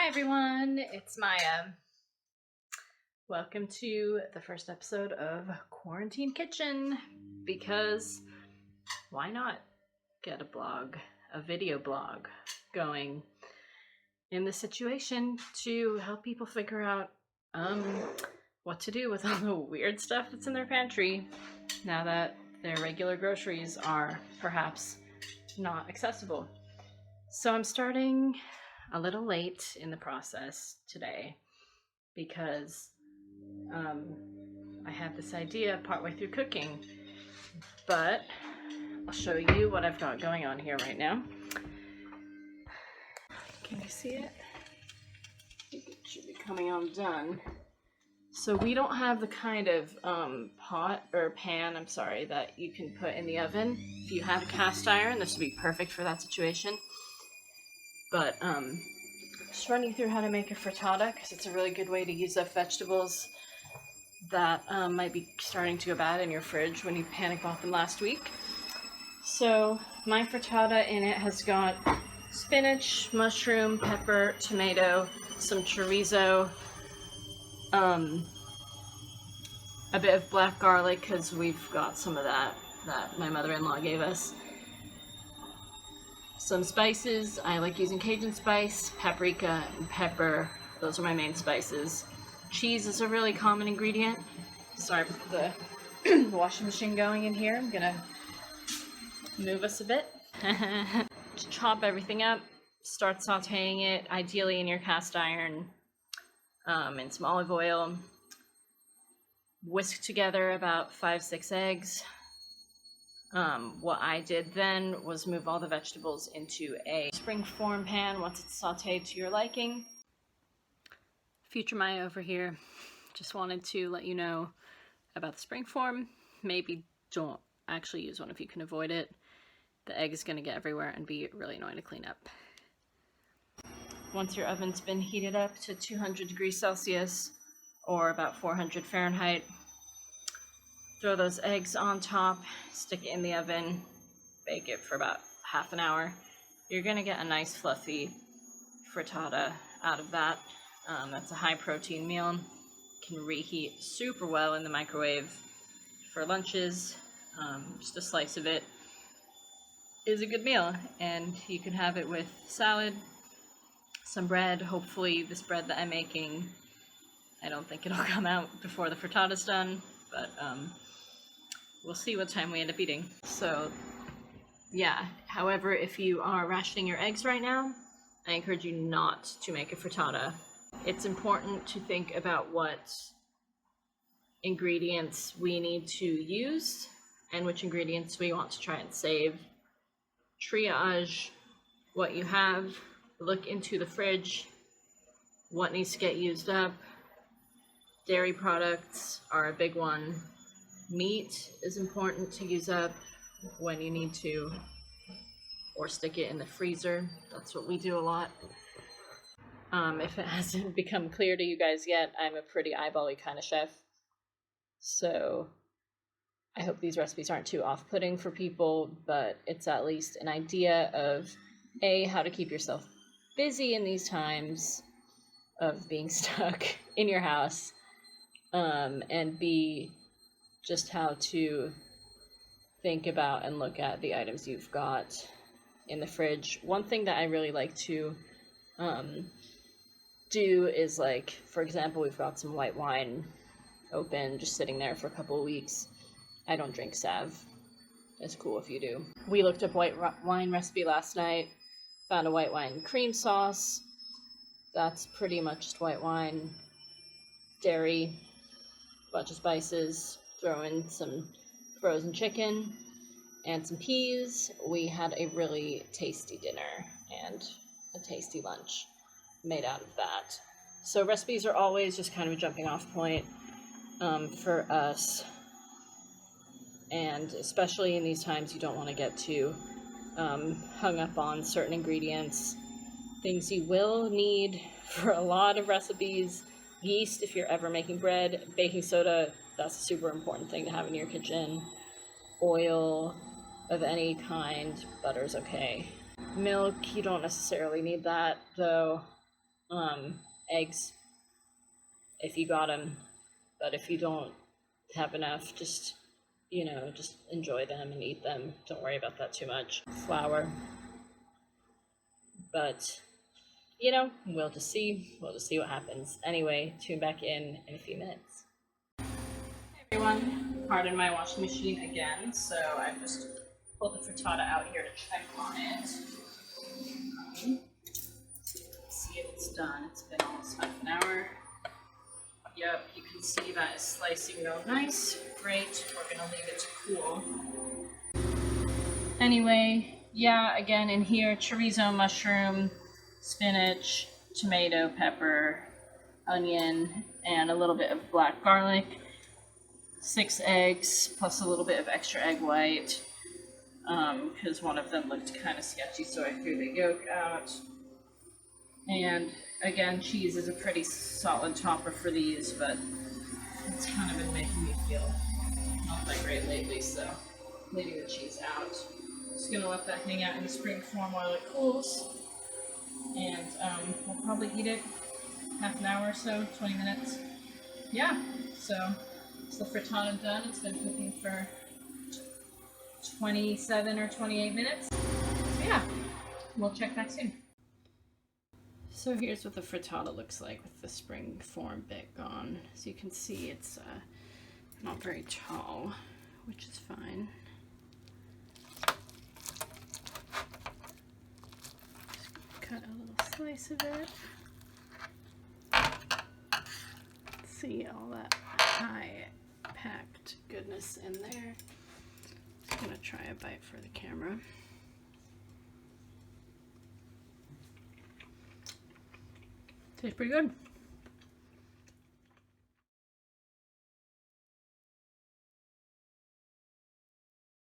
Hi everyone, it's Maya. Welcome to the first episode of Quarantine Kitchen, because why not get a video blog going in this situation to help people figure out what to do with all the weird stuff that's in their pantry now that their regular groceries are perhaps not accessible. So I'm starting a little late in the process today because I had this idea partway through cooking, but I'll show you what I've got going on here right now. Can you see it? I think it should be coming on done. So we don't have the kind of pot or pan, that you can put in the oven. If you have a cast iron, this would be perfect for that situation. But just running through how to make a frittata, because it's a really good way to use up vegetables that might be starting to go bad in your fridge when you panic bought them last week. So my frittata in it has got spinach, mushroom, pepper, tomato, some chorizo, a bit of black garlic because we've got some of that my mother-in-law gave us. Some spices. I like using Cajun spice, paprika, and pepper. Those are my main spices. Cheese is a really common ingredient. Sorry for the washing machine going in here. I'm gonna move us a bit. Chop everything up, start sauteing it, ideally in your cast iron, in some olive oil. Whisk together about 5-6 eggs. What I did then was move all the vegetables into a springform pan once it's sauteed to your liking. Future Maya over here. Just wanted to let you know about the springform. Maybe don't actually use one if you can avoid it. The egg is going to get everywhere and be really annoying to clean up. Once your oven's been heated up to 200 degrees Celsius or about 400 Fahrenheit, throw those eggs on top, stick it in the oven, bake it for about half an hour. You're going to get a nice fluffy frittata out of that. That's a high protein meal. Can reheat super well in the microwave for lunches. Just a slice of it is a good meal, and you can have it with salad, some bread. Hopefully this bread that I'm making, I don't think it'll come out before the frittata's done, but we'll see what time we end up eating. So yeah, however, if you are rationing your eggs right now, I encourage you not to make a frittata. It's important to think about what ingredients we need to use and which ingredients we want to try and save. Triage what you have, look into the fridge, what needs to get used up. Dairy products are a big one. Meat is important to use up when you need to, or stick it in the freezer. That's what we do a lot. If it hasn't become clear to you guys yet, I'm a pretty eyeball-y kind of chef. So I hope these recipes aren't too off-putting for people, but it's at least an idea of A, how to keep yourself busy in these times of being stuck in your house, and B, just how to think about and look at the items you've got in the fridge. One thing that I really like to do is, like, for example, we've got some white wine open, just sitting there for a couple of weeks. I don't drink Sav. It's cool if you do. We looked up white wine recipe last night, found a white wine cream sauce. That's pretty much just white wine, dairy, bunch of spices, throw in some frozen chicken and some peas. We had a really tasty dinner and a tasty lunch made out of that. So recipes are always just kind of a jumping off point for us, and especially in these times you don't want to get too hung up on certain ingredients. Things you will need for a lot of recipes: yeast if you're ever making bread, baking soda, that's a super important thing to have in your kitchen, oil of any kind, butter's okay. Milk, you don't necessarily need that though. eggs if you got them, but if you don't have enough, just, you know, just enjoy them and eat them. Don't worry about that too much. Flour. But, you know, we'll just see. We'll just see what happens. Anyway, tune back in a few minutes. Hey everyone, pardon my washing machine again. So I've just pulled the frittata out here to check on it. See if it's done. It's been almost half an hour. Yep, you can see that it's slicing real nice. Great. We're gonna leave it to cool. Anyway, yeah, again in here, chorizo, mushroom, spinach, tomato, pepper, onion, and a little bit of black garlic. 6 eggs, plus a little bit of extra egg white, because one of them looked kind of sketchy, so I threw the yolk out. And again, cheese is a pretty solid topper for these, but it's kind of been making me feel not that great lately, so leaving the cheese out. Just gonna let that hang out in the spring form while it cools, and we'll probably eat it half an hour or so, 20 minutes. Yeah, so it's the frittata done. It's been cooking for 27 or 28 minutes. So yeah, we'll check back soon. So here's what the frittata looks like with the spring form bit gone. As you can see, it's not very tall, which is fine. Just cut a little slice of it. See all that high packed goodness in there. I'm gonna try a bite for the camera. Tastes pretty good.